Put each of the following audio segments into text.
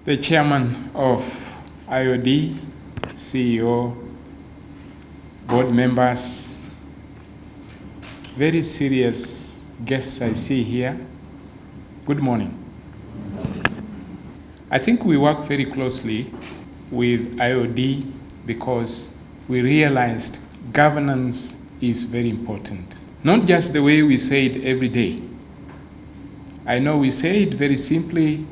the chairman of IOD, CEO, board members, very serious guests I see here. Good morning. I think we work very closely with IOD because we realized governance is very important. Not just the way we say it every day. I know we say it very simply,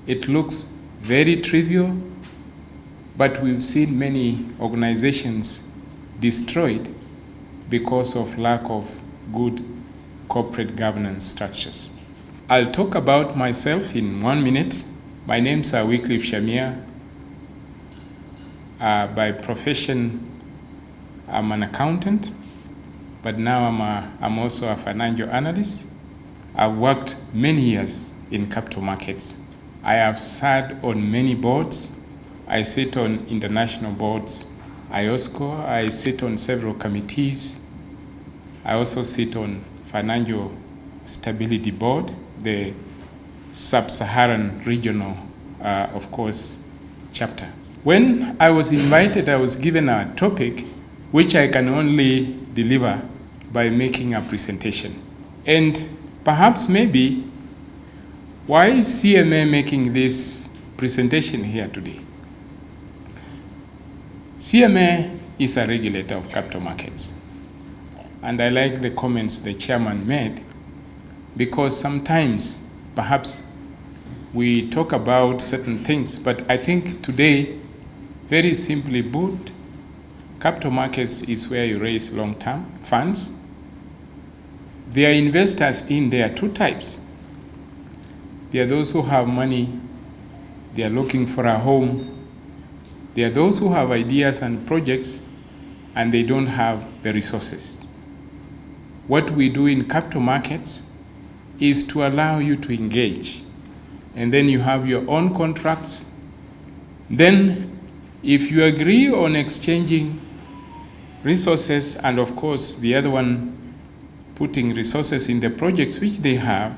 it looks very trivial, but we've seen many organizations destroyed because of lack of good corporate governance structures. I'll talk about myself in 1 minute. My name's Wyckliffe Shamiah. By profession, I'm an accountant, but now I'm also a financial analyst. I've worked many years in capital markets. I have sat on many boards. I sit on international boards, IOSCO. I sit on several committees. I also sit on Financial Stability Board, the Sub-Saharan Regional, of course, chapter. When I was invited, I was given a topic which I can only deliver by making a presentation. And perhaps maybe, why is CMA making this presentation here today? CMA is a regulator of capital markets. And I like the comments the chairman made, because sometimes, perhaps, we talk about certain things, but I think today, very simply put, capital markets is where you raise long-term funds. There are investors in there, two types. There are those who have money, they are looking for a home. There are those who have ideas and projects, and they don't have the resources. What we do in capital markets is to allow you to engage. And then you have your own contracts. Then, if you agree on exchanging resources, and of course the other one putting resources in the projects which they have,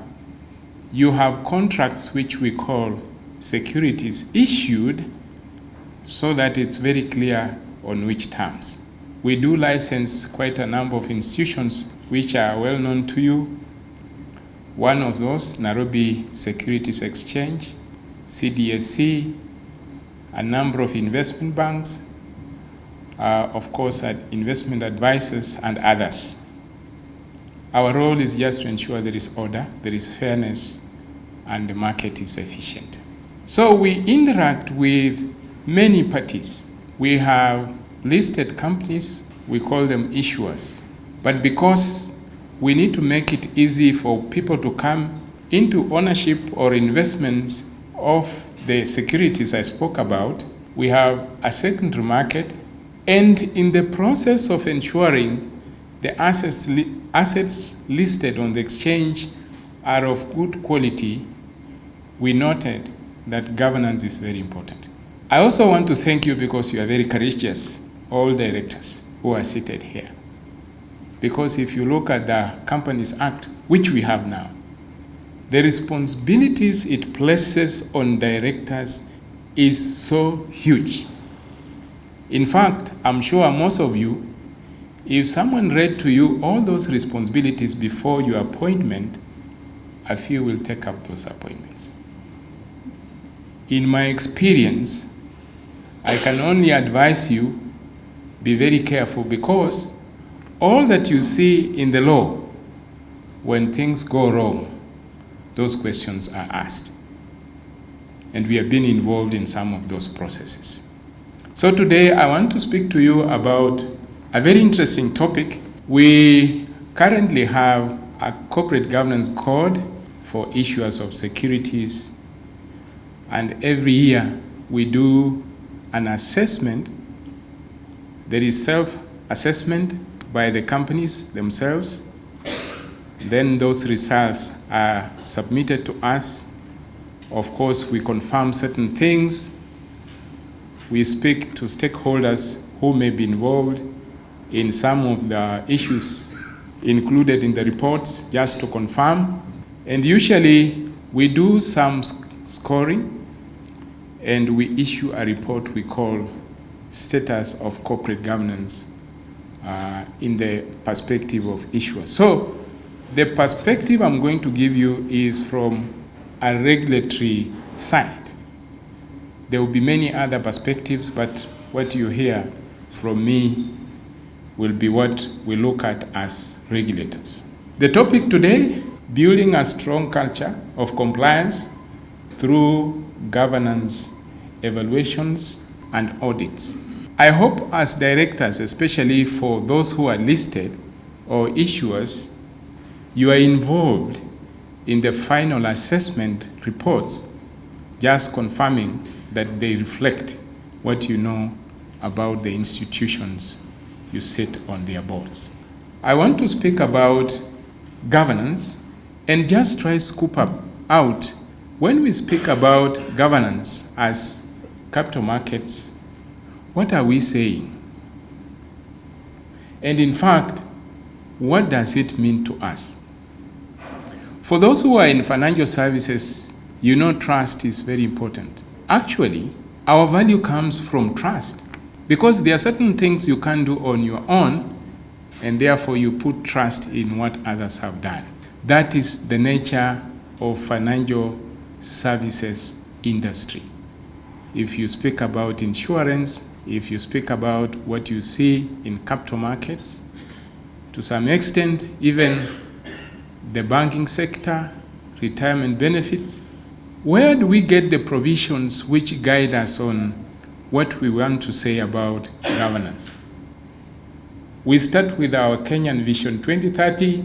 you have contracts which we call securities issued, so that it's very clear on which terms. We do license quite a number of institutions which are well known to you. One of those, Nairobi Securities Exchange, CDSC, a number of investment banks, of course, investment advisors and others. Our role is just to ensure there is order, there is fairness, and the market is efficient. So we interact with many parties. We have listed companies, we call them issuers. But because we need to make it easy for people to come into ownership or investments of the securities I spoke about, we have a secondary market, and in the process of ensuring the assets listed on the exchange are of good quality, we noted that governance is very important. I also want to thank you because you are very courageous, all directors who are seated here. Because if you look at the Companies Act, which we have now, the responsibilities it places on directors is so huge. In fact, I'm sure most of you, if someone read to you all those responsibilities before your appointment, a few will take up those appointments. In my experience, I can only advise you, be very careful, because all that you see in the law, when things go wrong, those questions are asked. And we have been involved in some of those processes. So today I want to speak to you about a very interesting topic. We currently have a corporate governance code for issuers of securities, and every year we do an assessment. There is self-assessment by the companies themselves. Then those results are submitted to us. Of course, we confirm certain things. We speak to stakeholders who may be involved in some of the issues included in the reports, just to confirm. And usually we do some scoring. and we issue a report we call Status of Corporate Governance in the perspective of issuers. So the perspective I'm going to give you is from a regulatory side. There will be many other perspectives, but what you hear from me will be what we look at as regulators. The topic today, building a strong culture of compliance through governance, evaluations, and audits. I hope as directors, especially for those who are listed or issuers, you are involved in the final assessment reports, just confirming that they reflect what you know about the institutions you sit on their boards. I want to speak about governance and just try to scoop out when we speak about governance as capital markets, what are we saying? And in fact, what does it mean to us? For those who are in financial services, you know trust is very important. Actually, our value comes from trust because there are certain things you can't do on your own, and therefore you put trust in what others have done. That is the nature of financial services industry. If you speak about insurance, if you speak about what you see in capital markets, to some extent, even the banking sector, retirement benefits, where do we get the provisions which guide us on what we want to say about governance? We start with our Kenyan Vision 2030,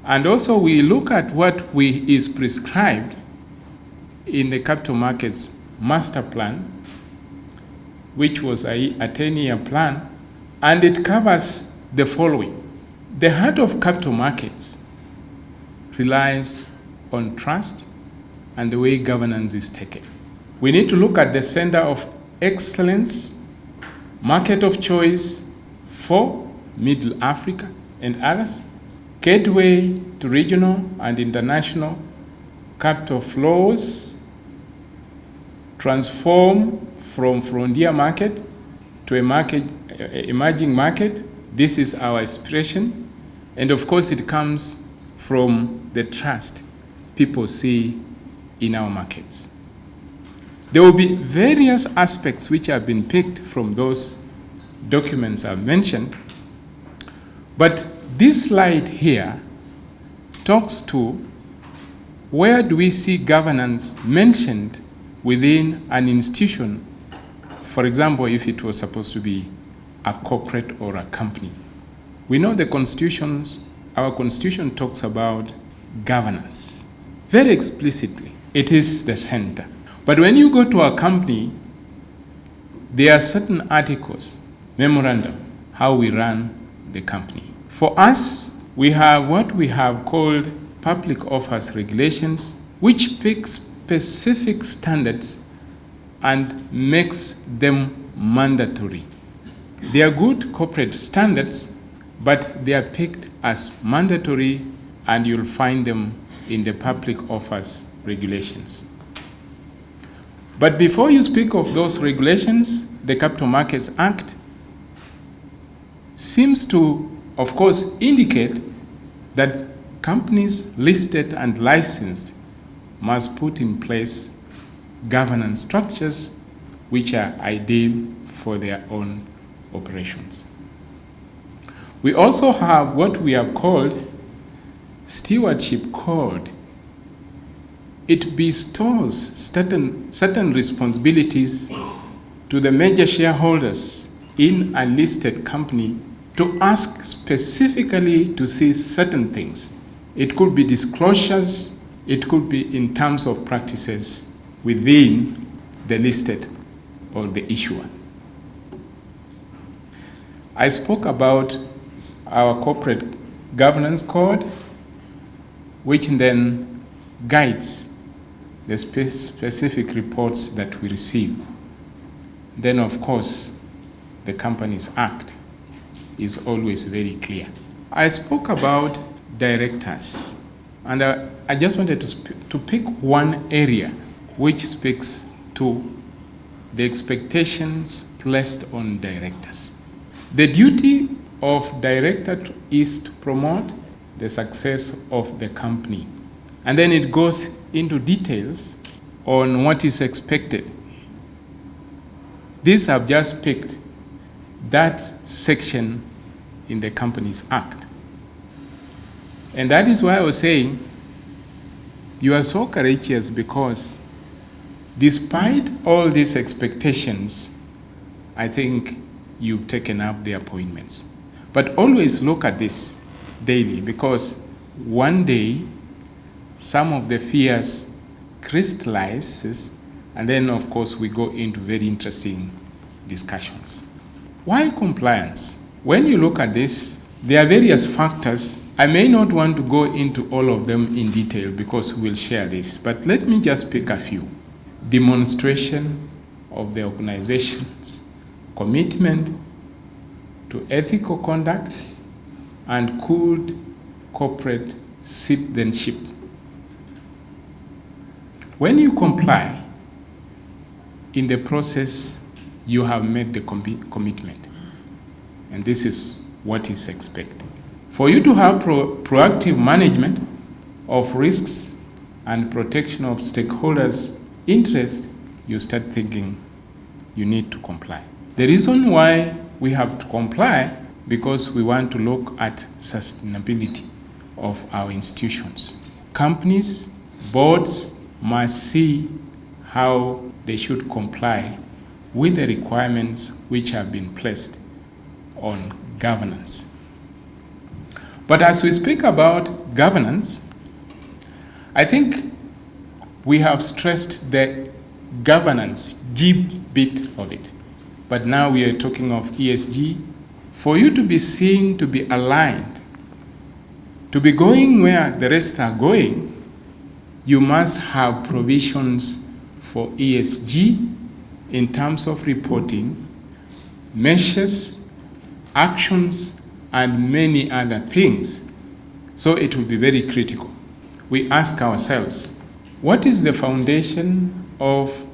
and also we look at what is prescribed in the capital markets master plan, which was a 10-year plan, and it covers the following. The heart of capital markets relies on trust and the way governance is taken. We need to look at the center of excellence, market of choice for Middle Africa and others, gateway to regional and international capital flows, transform from frontier market to emerging market. This is our aspiration. And of course, it comes from the trust people see in our markets. There will be various aspects which have been picked from those documents I've mentioned. But this slide here talks to where do we see governance mentioned within an institution. For example, if it was supposed to be a corporate or a company. We know our constitution talks about governance very explicitly. It is the center. But when you go to a company, there are certain articles, memorandum, how we run the company. For us, we have what we have called public offers regulations, which pick specific standards and makes them mandatory. They are good corporate standards, but they are picked as mandatory, and you'll find them in the public offers regulations. But before you speak of those regulations, the Capital Markets Act seems to, of course, indicate that companies listed and licensed must put in place governance structures which are ideal for their own operations. We also have what we have called Stewardship Code. It bestows certain responsibilities to the major shareholders in a listed company to ask specifically to see certain things. It could be disclosures, it could be in terms of practices within the listed or the issuer. I spoke about our corporate governance code, which then guides the specific reports that we receive. Then, of course, the Companies Act is always very clear. I spoke about directors, and I just wanted to pick one area which speaks to the expectations placed on directors. The duty of director is to promote the success of the company. And then it goes into details on what is expected. This I've just picked that section in the Companies Act. And that is why I was saying you are so courageous, because despite all these expectations, I think you've taken up the appointments. But always look at this daily, because one day some of the fears crystallizes, and then of course we go into very interesting discussions. Why compliance? When you look at this, there are various factors. I may not want to go into all of them in detail because we'll share this, but let me just pick a few. Demonstration of the organization's commitment to ethical conduct and good corporate citizenship. When you comply, in the process, you have made the commitment. And this is what is expected. For you to have proactive management of risks and protection of stakeholders' interest, you start thinking you need to comply. The reason why we have to comply, because we want to look at sustainability of our institutions. Companies, boards must see how they should comply with the requirements which have been placed on governance. But as we speak about governance, I think we have stressed the governance G bit of it. But now we are talking of ESG. For you to be seen to be aligned, to be going where the rest are going, you must have provisions for ESG in terms of reporting, measures, actions, and many other things. So it will be very critical. We ask ourselves, what is the foundation of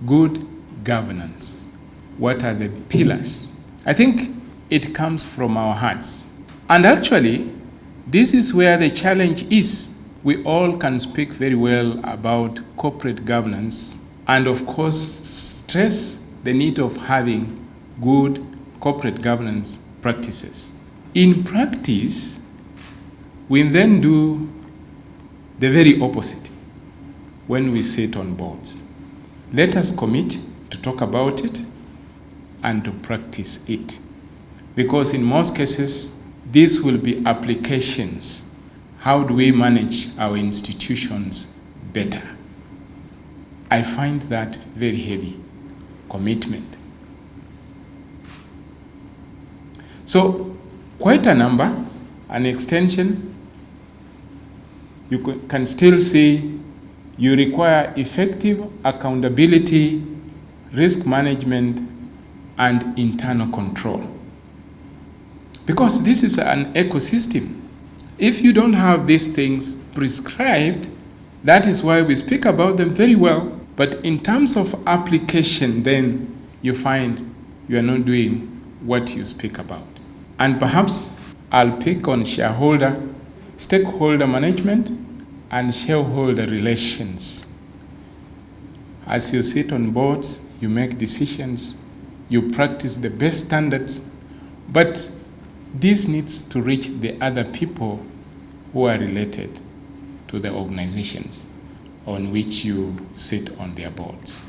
good governance? What are the pillars? I think it comes from our hearts. And actually, this is where the challenge is. We all can speak very well about corporate governance and, of course, stress the need of having good corporate governance practices. In practice, we then do the very opposite when we sit on boards. Let us commit to talk about it and to practice it. Because in most cases, these will be applications. How do we manage our institutions better? I find that very heavy. Commitment. So, quite a number, an extension. You can still see you require effective accountability, risk management, and internal control. Because this is an ecosystem. If you don't have these things prescribed, that is why we speak about them very well. But in terms of application, then you find you are not doing what you speak about. And perhaps I'll pick on stakeholder management and shareholder relations. As you sit on boards, you make decisions, you practice the best standards, but this needs to reach the other people who are related to the organizations on which you sit on their boards.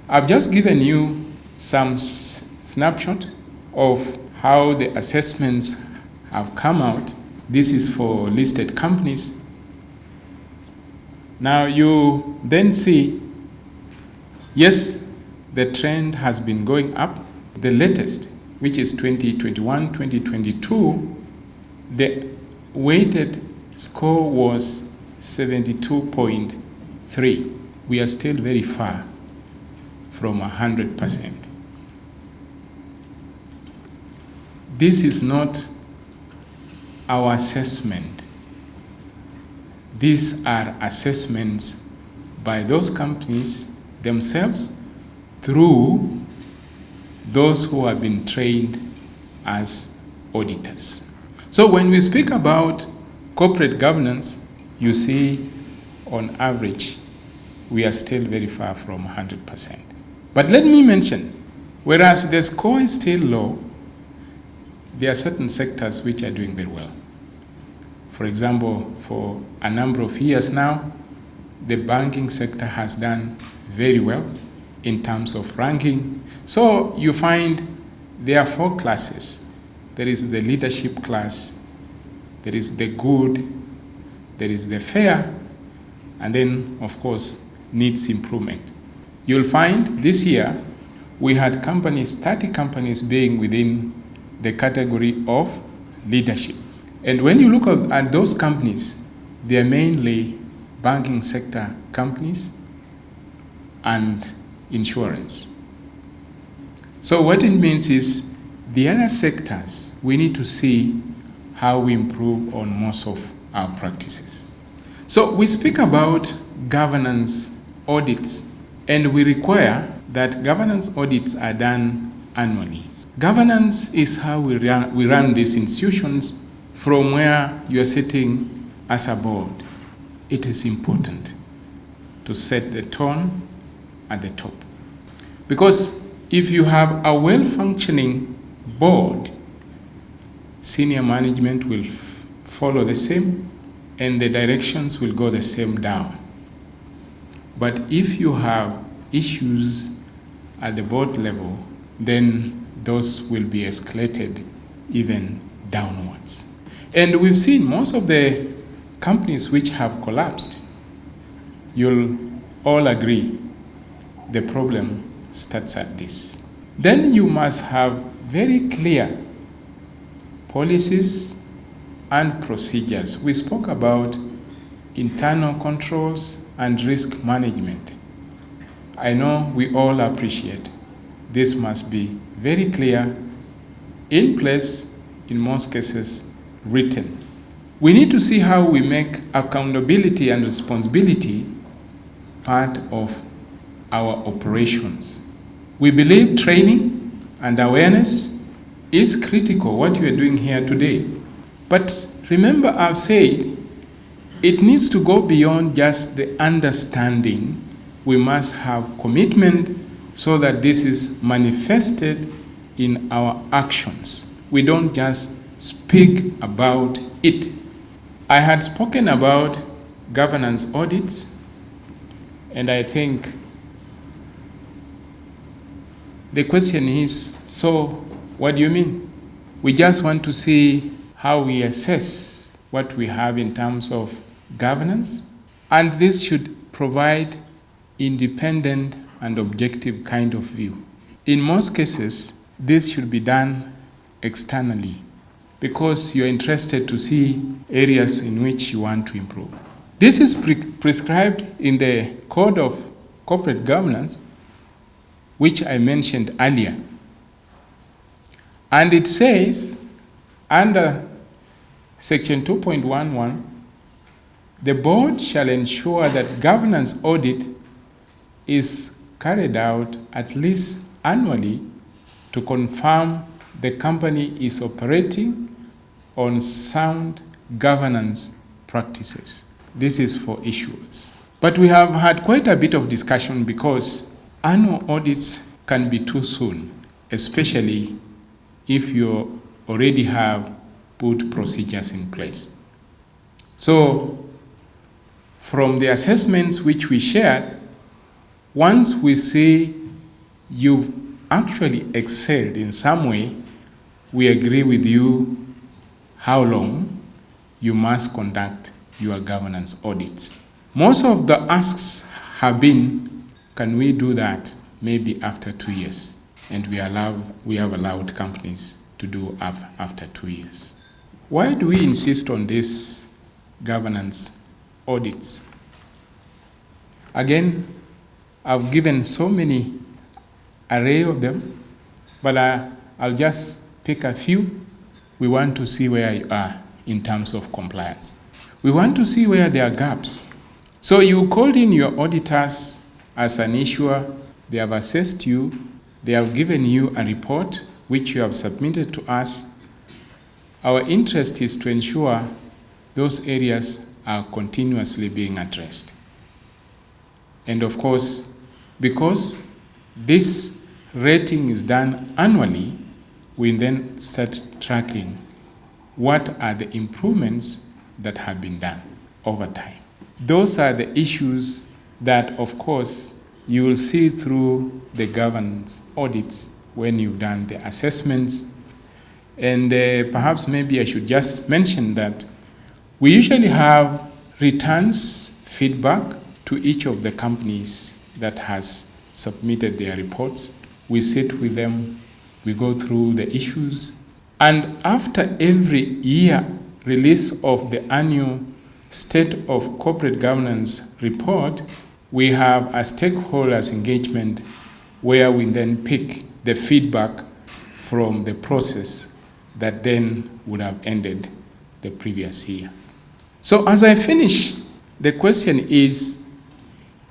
I've just given you some snapshot of how the assessments have come out. This is for listed companies. Now you then see, yes, the trend has been going up. The latest, which is 2021, 2022, the weighted score was 72.3. We are still very far from 100%. This is not our assessment. These are assessments by those companies themselves through those who have been trained as auditors. So when we speak about corporate governance, you see on average, we are still very far from 100%. But let me mention, whereas the score is still low, there are certain sectors which are doing very well. For example, for a number of years now, the banking sector has done very well in terms of ranking. So you find there are 4 classes. There is the leadership class, there is the good, there is the fair, and then, of course, needs improvement. You'll find this year we had 30 companies being within the category of leadership. And when you look at those companies, they are mainly banking sector companies and insurance. So what it means is the other sectors, we need to see how we improve on most of our practices. So we speak about governance audits, and we require that governance audits are done annually. Governance is how we run these institutions from where you are sitting as a board. It is important to set the tone at the top. Because if you have a well-functioning board, senior management will follow the same and the directions will go the same down. But if you have issues at the board level, then those will be escalated even downwards. And we've seen most of the companies which have collapsed, you'll all agree the problem starts at this. Then you must have very clear policies and procedures. We spoke about internal controls and risk management. I know we all appreciate this must be very clear, in place, in most cases, written. We need to see how we make accountability and responsibility part of our operations. We believe training and awareness is critical, what we are doing here today. But remember, I've said, it needs to go beyond just the understanding. We must have commitment so that this is manifested in our actions. We don't just speak about it. I had spoken about governance audits, and I think the question is, so what do you mean? We just want to see how we assess what we have in terms of governance, and this should provide independent and objective kind of view. In most cases, this should be done externally because you're interested to see areas in which you want to improve. This is prescribed in the Code of Corporate Governance, which I mentioned earlier. And it says, under Section 2.11, the board shall ensure that governance audit is carried out at least annually to confirm the company is operating on sound governance practices. This is for issuers. But we have had quite a bit of discussion because annual audits can be too soon, especially if you already have put procedures in place. So, from the assessments which we shared, once we see you've actually excelled in some way, we agree with you how long you must conduct your governance audits. Most of the asks have been, can we do that maybe after 2 years? And we have allowed companies to do after 2 years. Why do we insist on these governance audits? Again, I've given so many array of them, but I'll just pick a few. We want to see where you are in terms of compliance. We want to see where there are gaps. So you called in your auditors as an issuer, They have assessed you. They have given you a report which you have submitted to us. Our interest is to ensure those areas are continuously being addressed. And of course, because this rating is done annually, we then start tracking what are the improvements that have been done over time. Those are the issues that, of course, you will see through the governance audits when you've done the assessments. And perhaps maybe I should just mention that we usually have returns, feedback to each of the companies that has submitted their reports. We sit with them, we go through the issues, and after every year release of the annual State of Corporate Governance report, we have a stakeholders engagement where we then pick the feedback from the process that then would have ended the previous year. So as I finish, the question is,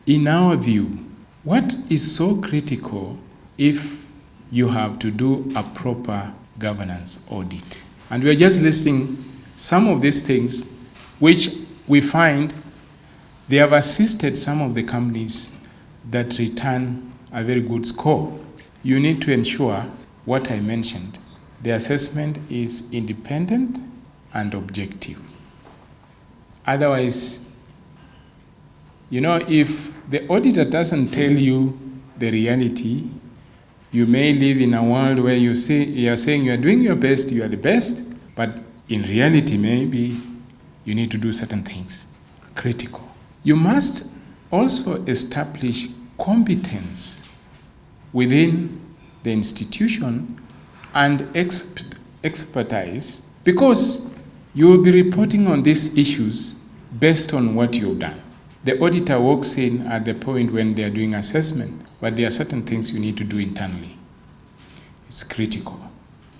in our view, what is so critical if you have to do a proper governance audit? And we are just listing some of these things which we find they have assisted some of the companies that return a very good score. You need to ensure what I mentioned. The assessment is independent and objective. Otherwise, if the auditor doesn't tell you the reality, you may live in a world where you are saying you are doing your best, you are the best, but in reality, maybe you need to do certain things. Critical. You must also establish competence within the institution and expertise, because you will be reporting on these issues based on what you've done. The auditor walks in at the point when they are doing assessment, but there are certain things you need to do internally. It's critical.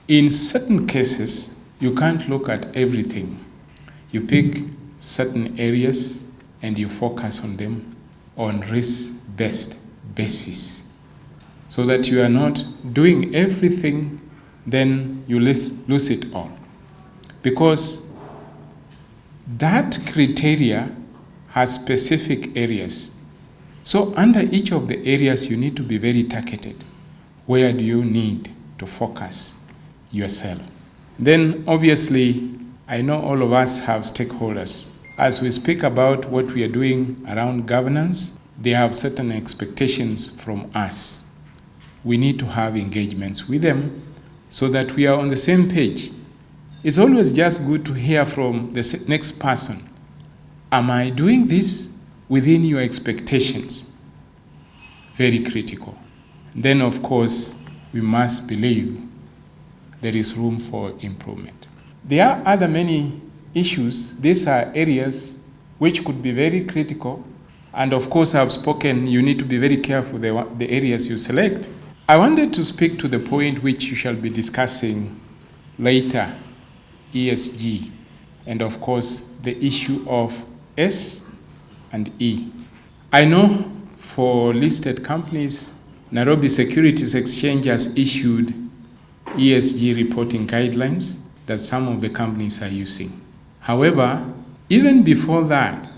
In certain cases, you can't look at everything. You pick certain areas and you focus on them on risk-based basis, so that you are not doing everything, then you lose it all. Because that criteria has specific areas. So under each of the areas, you need to be very targeted. Where do you need to focus yourself? Then obviously, I know all of us have stakeholders. As we speak about what we are doing around governance, they have certain expectations from us. We need to have engagements with them so that we are on the same page. It's always just good to hear from the next person. Am I doing this within your expectations? Very critical. Then, of course, we must believe there is room for improvement. There are other many issues. These are areas which could be very critical. And of course, I've spoken, you need to be very careful the areas you select. I wanted to speak to the point which you shall be discussing later, ESG, and of course, the issue of S and E. I know for listed companies, Nairobi Securities Exchange has issued ESG reporting guidelines that some of the companies are using. However, even before that,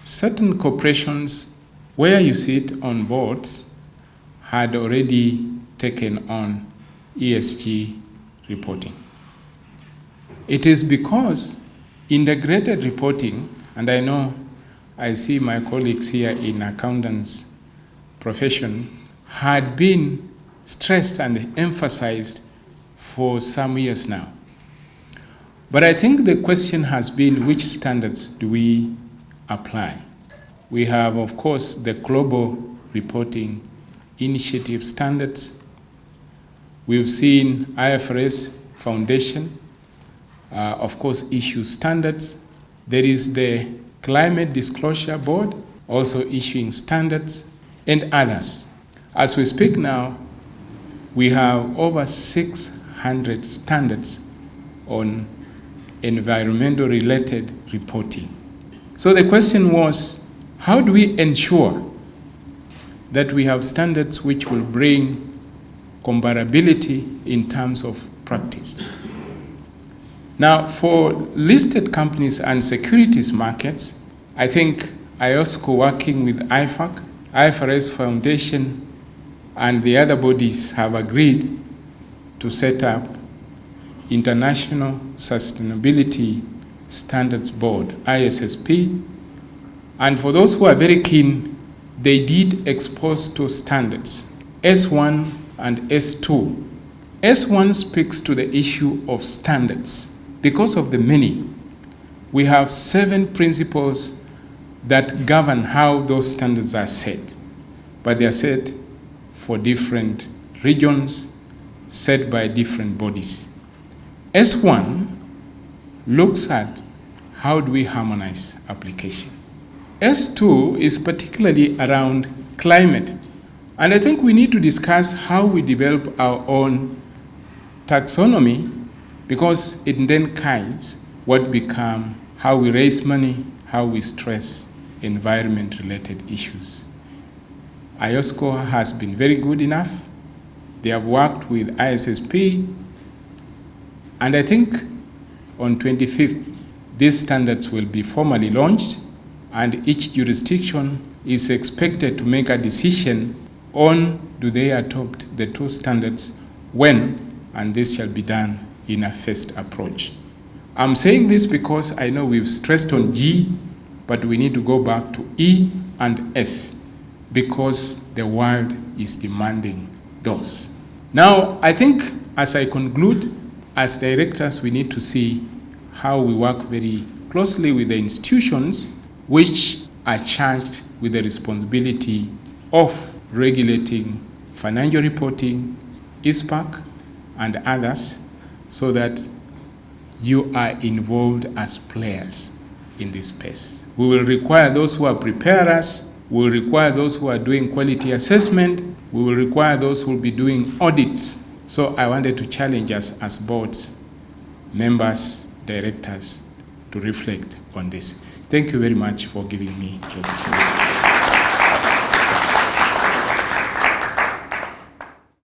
certain corporations where you sit on boards had already taken on ESG reporting. It is because integrated reporting, and I know I see my colleagues here in accountants profession, had been stressed and emphasized for some years now. But I think the question has been, which standards do we apply? We have, of course, the Global Reporting Initiative standards. We've seen IFRS Foundation, of course, issue standards. There is the Climate Disclosure Board, also issuing standards, and others. As we speak now, we have over 600 standards on environmental-related reporting. So the question was, how do we ensure that we have standards which will bring comparability in terms of practice. Now, for listed companies and securities markets, I think IOSCO, working with IFAC, IFRS Foundation, and the other bodies have agreed to set up International Sustainability Standards Board, ISSP. And for those who are very keen, they did expose two standards, S1 and S2. S1 speaks to the issue of standards. Because of the many, we have 7 principles that govern how those standards are set. But they are set for different regions, set by different bodies. S1 looks at how do we harmonize application. S2 is particularly around climate. And I think we need to discuss how we develop our own taxonomy, because it then guides what become how we raise money, how we stress environment-related issues. IOSCO has been very good enough. They have worked with ISSP, and I think on 25th, these standards will be formally launched, and each jurisdiction is expected to make a decision on do they adopt the 2 standards when, and this shall be done in a phased approach. I'm saying this because I know we've stressed on G, but we need to go back to E and S because the world is demanding those. Now, I think as I conclude, as directors, we need to see how we work very closely with the institutions which are charged with the responsibility of regulating financial reporting, ISPAC, and others, so that you are involved as players in this space. We will require those who are preparers, we will require those who are doing quality assessment, we will require those who will be doing audits. So I wanted to challenge us as boards, members, directors, to reflect on this. Thank you very much for giving me the opportunity.